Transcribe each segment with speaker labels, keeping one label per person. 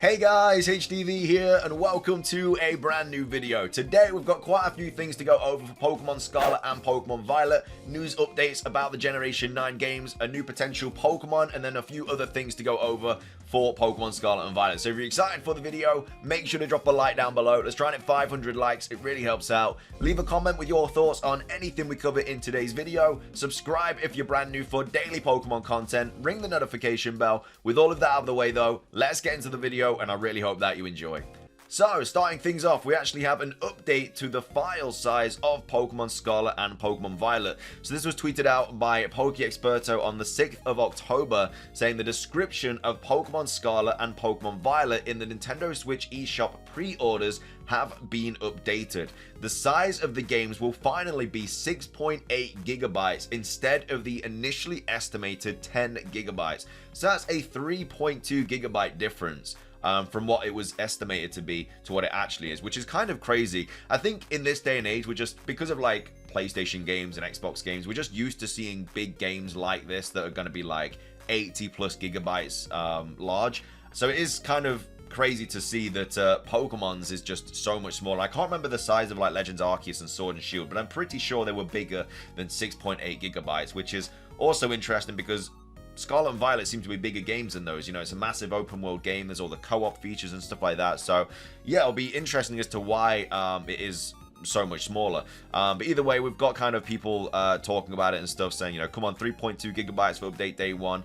Speaker 1: Hey guys, HDvee here, and welcome to a brand new video. Today we've got quite a few things to go over for Pokemon Scarlet and Pokemon Violet, news updates about the Generation 9 games, a new potential Pokemon, and then a few other things to go over for Pokemon Scarlet and Violet. So if you're excited for the video, make sure to drop a like down below. Let's try and hit 500 likes, it really helps out. Leave a comment with your thoughts on anything we cover in today's video. Subscribe if you're brand new for daily Pokemon content. Ring the notification bell. With all of that out of the way though, let's get into the video, and I really hope that you enjoy. So, starting things off, we actually have an update to the file size of Pokemon Scarlet and Pokemon Violet. So this was tweeted out by PokeExperto on the 6th of October, saying the description of Pokemon Scarlet and Pokemon Violet in the Nintendo Switch eShop pre-orders have been updated. The size of the games will finally be 6.8 gigabytes instead of the initially estimated 10 gigabytes. So that's a 3.2 gigabyte difference. From what it was estimated to be to what it actually is, which is kind of crazy. I think in this day and age, we're just, because of like PlayStation games and Xbox games, we're just used to seeing big games like this that are going to be like 80 plus gigabytes large. So it is kind of crazy to see that Pokemon's is just so much smaller. I can't remember the size of like Legends Arceus and Sword and Shield, but I'm pretty sure they were bigger than 6.8 gigabytes, which is also interesting because Scarlet and Violet seem to be bigger games than those. You know, it's a massive open world game. There's all the co-op features and stuff like that. So, yeah, it'll be interesting as to why it is so much smaller. But either way, we've got kind of people talking about it and stuff, saying, you know, come on, 3.2 gigabytes for update day one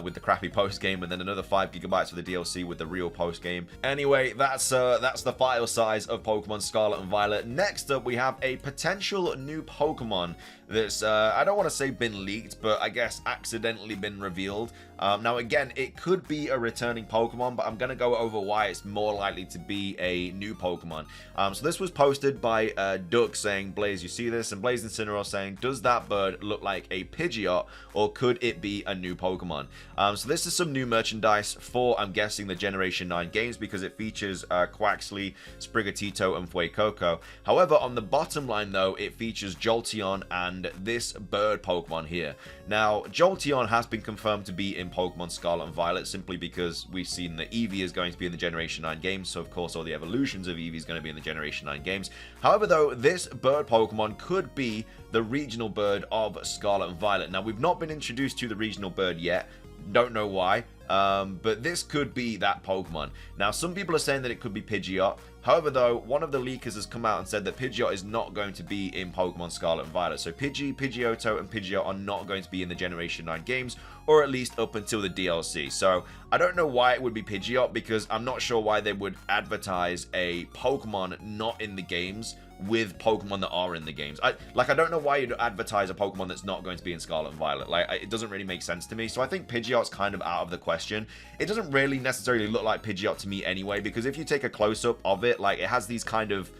Speaker 1: with the crappy post game, and then another 5 gigabytes for the DLC with the real post game. Anyway, that's the file size of Pokemon Scarlet and Violet. Next up, we have a potential new Pokemon that's I don't want to say been leaked, but I guess accidentally been revealed. Now again, it could be a returning Pokemon, but I'm going to go over why it's more likely to be a new Pokemon. So this was posted by Duck saying, Blaze, you see this? And Blaze Incineroar saying, does that bird look like a Pidgeot, or could it be a new Pokemon? So this is some new merchandise for, I'm guessing, the Generation 9 games, because it features Quaxly, Sprigatito, and Fuecoco. However, on the bottom line though, it features Jolteon and this bird Pokemon here. Now, Jolteon has been confirmed to be in Pokemon Scarlet and Violet simply because we've seen that Eevee is going to be in the Generation 9 games, so of course all the evolutions of Eevee is going to be in the Generation 9 games. However though, this bird Pokemon could be the regional bird of Scarlet and Violet. Now, we've not been introduced to the regional bird yet. Don't know why, but this could be that Pokemon. Now, some people are saying that it could be Pidgeot. However, though, one of the leakers has come out and said that Pidgeot is not going to be in Pokemon Scarlet and Violet. So Pidgey, Pidgeotto, and Pidgeot are not going to be in the Generation 9 games, or at least up until the DLC. So I don't know why it would be Pidgeot, because I'm not sure why they would advertise a Pokemon not in the games with Pokemon that are in the games. I don't know why you'd advertise a Pokemon that's not going to be in Scarlet and Violet. It doesn't really make sense to me. So I think Pidgeot's kind of out of the question. It doesn't really necessarily look like Pidgeot to me anyway, because if you take a close-up of it, like, it has these kind of,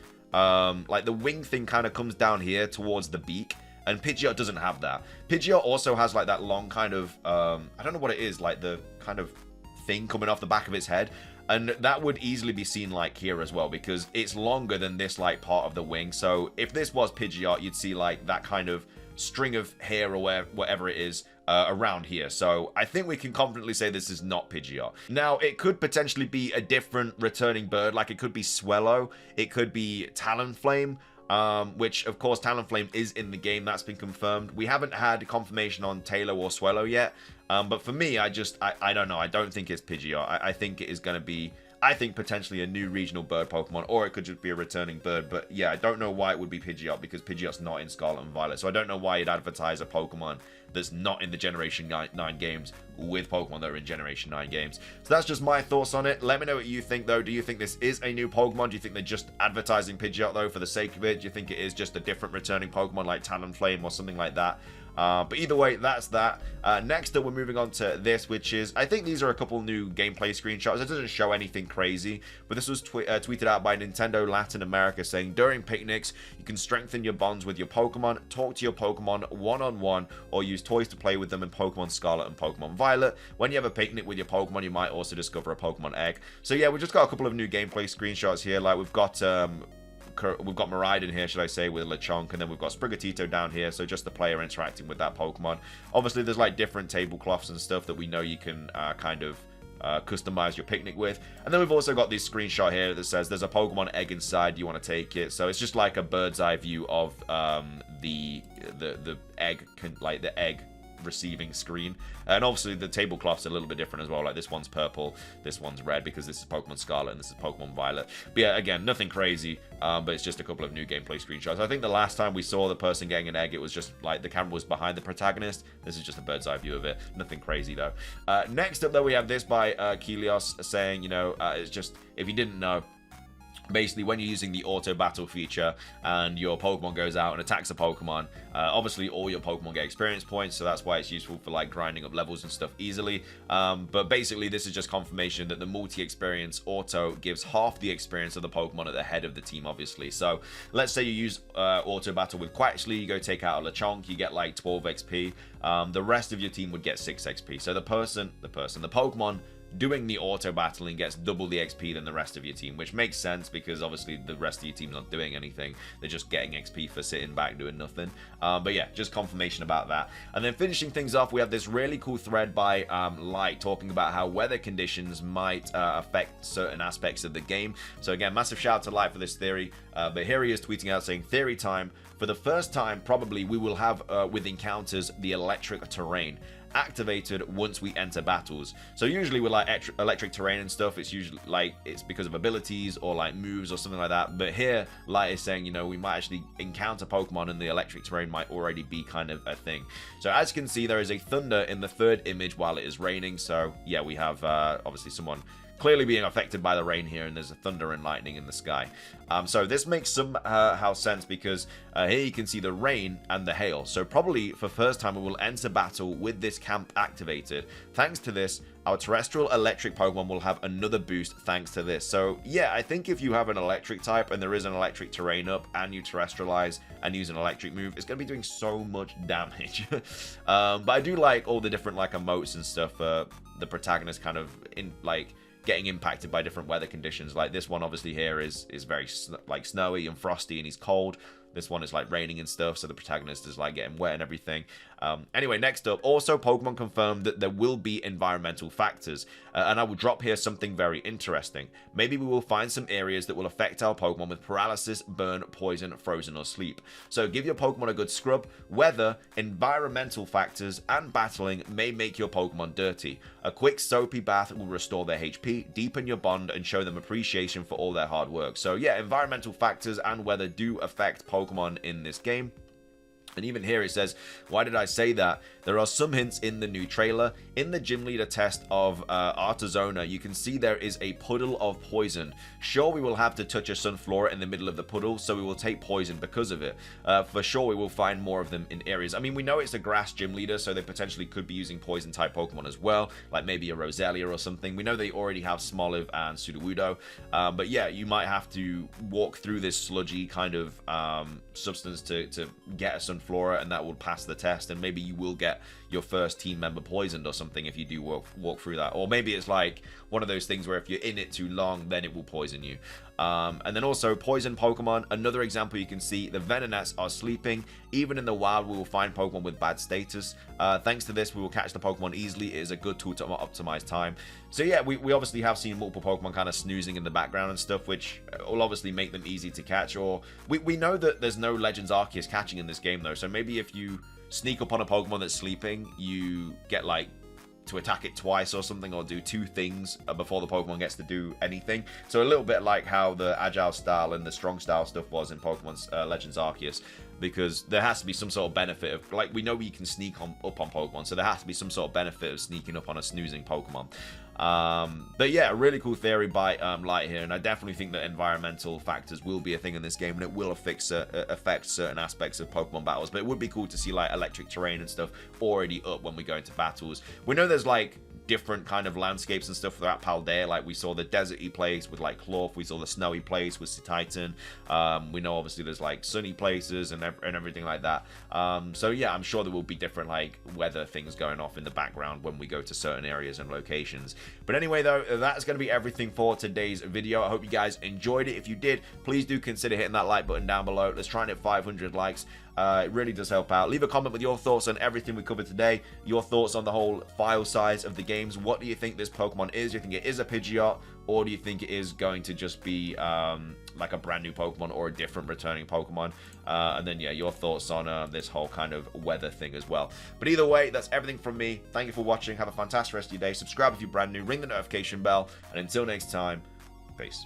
Speaker 1: like, the wing thing kind of comes down here towards the beak, and Pidgeot doesn't have that. Pidgeot also has, like, that long kind of, I don't know what it is, like, the kind of thing coming off the back of its head. And that would easily be seen like here as well, because it's longer than this like part of the wing. So if this was Pidgeot, you'd see like that kind of string of hair or whatever it is around here. So I think we can confidently say this is not Pidgeot. Now, it could potentially be a different returning bird. Like, it could be Swellow, it could be Talonflame, which of course Talonflame is in the game. That's been confirmed. We haven't had confirmation on Taylor or Swellow yet, but for me, I don't know. I don't think it's Pidgeot. I think it is going to be, I think, potentially a new regional bird Pokemon, or it could just be a returning bird. But yeah, I don't know why it would be Pidgeot, because Pidgeot's not in Scarlet and Violet. So I don't know why you'd advertise a Pokemon that's not in the Generation 9 games with Pokemon that are in Generation 9 games. So that's just my thoughts on it. Let me know what you think, though. Do you think this is a new Pokemon? Do you think they're just advertising Pidgeot, though, for the sake of it? Do you think it is just a different returning Pokemon like Talonflame or something like that? But either way, that's that. Next up, we're moving on to this, which is, I think these are a couple new gameplay screenshots. It doesn't show anything crazy, but this was tweeted out by Nintendo Latin America, saying, during picnics, you can strengthen your bonds with your Pokemon, talk to your Pokemon one-on-one, or use toys to play with them in Pokemon Scarlet and Pokemon Violet. When you have a picnic with your Pokemon, you might also discover a Pokemon egg. So yeah, we've just got a couple of new gameplay screenshots here. Like, we've got Miraidon here, should I say, with Lechonk, and then we've got Sprigatito down here, so just the player interacting with that Pokemon. Obviously, there's like different tablecloths and stuff that we know you can kind of customize your picnic with. And then we've also got this screenshot here that says there's a Pokemon egg inside. Do you want to take it? So it's just like a bird's eye view of the egg, like the egg receiving screen. And obviously the tablecloth's a little bit different as well. Like this one's purple, this one's red, because this is Pokemon Scarlet and this is Pokemon Violet. But yeah, again, nothing crazy, but it's just a couple of new gameplay screenshots. I think the last time we saw the person getting an egg, it was just like the camera was behind the protagonist. This is just a bird's eye view of it. Nothing crazy though. Next up though, we have this by Kelios saying, you know, it's just, if you didn't know, basically when you're using the auto battle feature and your Pokemon goes out and attacks a Pokemon, obviously all your Pokemon get experience points, so that's why it's useful for like grinding up levels and stuff easily. But basically this is just confirmation that the multi-experience auto gives half the experience of the Pokemon at the head of the team, obviously. So let's say you use auto battle with Quaxly, you go take out a Lechonk, you get like 12 XP. The rest of your team would get 6 XP. So the Pokemon doing the auto battling gets double the XP than the rest of your team, which makes sense because obviously the rest of your team's not doing anything. They're just getting XP for sitting back doing nothing. But yeah, just confirmation about that. And then finishing things off, we have this really cool thread by Light talking about how weather conditions might affect certain aspects of the game. So again, massive shout out to Light for this theory. But here he is tweeting out saying, theory time. For the first time, probably we will have with encounters the electric terrain activated once we enter battles. So usually with like electric terrain and stuff, it's usually like it's because of abilities or like moves or something like that. But here Light is saying, you know, we might actually encounter Pokemon and the electric terrain might already be kind of a thing. So as you can see, there is a thunder in the third image while it is raining. So yeah, we have obviously someone clearly being affected by the rain here, and there's a thunder and lightning in the sky. So this makes somehow sense because here you can see the rain and the hail. So probably for first time we will enter battle with this camp activated. Thanks to this, our terrestrial electric Pokemon will have another boost thanks to this. So yeah, I think if you have an electric type and there is an electric terrain up and you terrestrialize and use an electric move, it's going to be doing so much damage. But I do like all the different like emotes and stuff. The protagonist kind of in like getting impacted by different weather conditions. Like this one obviously here is very like snowy and frosty and he's cold. This one is like raining and stuff, so the protagonist is like getting wet and everything. Anyway, next up, also Pokemon confirmed that there will be environmental factors. And I will drop here something very interesting. Maybe we will find some areas that will affect our Pokemon with paralysis, burn, poison, frozen, or sleep. So give your Pokemon a good scrub. Weather, environmental factors, and battling may make your Pokemon dirty. A quick soapy bath will restore their HP, deepen your bond, and show them appreciation for all their hard work. So yeah, environmental factors and weather do affect Pokemon in this game. And even here it says, why did I say that? There are some hints in the new trailer. In the gym leader test of Artazona, you can see there is a puddle of poison. Sure, we will have to touch a Sunflora in the middle of the puddle, so we will take poison because of it. For sure, we will find more of them in areas. I mean, we know it's a grass gym leader, so they potentially could be using poison-type Pokemon as well, like maybe a Roselia or something. We know they already have Smoliv and Sudowoodo, but yeah, you might have to walk through this sludgy kind of substance to get a Sunflora, and that will pass the test, and maybe you will get your first team member poisoned or something if you do walk through that. Or maybe it's like one of those things where if you're in it too long, then it will poison you. And then also poison Pokemon. Another example you can see, the Venonats are sleeping. Even in the wild, we will find Pokemon with bad status. Thanks to this, we will catch the Pokemon easily. It is a good tool to optimize time. So yeah, we obviously have seen multiple Pokemon kind of snoozing in the background and stuff, which will obviously make them easy to catch. Or we know that there's no Legends Arceus catching in this game though, so maybe if you sneak up on a Pokemon that's sleeping, you get like to attack it twice or something, or do 2 things before the Pokemon gets to do anything. So a little bit like how the Agile style and the Strong style stuff was in Pokemon's Legends Arceus, because there has to be some sort of benefit of, like, we know you can sneak up on Pokemon, so there has to be some sort of benefit of sneaking up on a snoozing Pokemon. But yeah, a really cool theory by Light here, and I definitely think that environmental factors will be a thing in this game, and it will affect certain aspects of Pokemon battles. But it would be cool to see like electric terrain and stuff already up when we go into battles. We know there's like different kind of landscapes and stuff throughout Paldea. Like we saw the deserty place with like Cloth, we saw the snowy place with Titan. We know obviously there's like sunny places and everything like that. So yeah, I'm sure there will be different like weather things going off in the background when we go to certain areas and locations. But anyway though, that's going to be everything for today's video. I hope you guys enjoyed it. If you did, please do consider hitting that like button down below. Let's try and hit 500 likes. It really does help out. Leave a comment with your thoughts on everything we covered today. Your thoughts on the whole file size of the games. What do you think this Pokemon is? Do you think it is a Pidgeot? Or do you think it is going to just be like a brand new Pokemon or a different returning Pokemon? And then, yeah, your thoughts on this whole kind of weather thing as well. But either way, that's everything from me. Thank you for watching. Have a fantastic rest of your day. Subscribe if you're brand new. Ring the notification bell. And until next time, peace.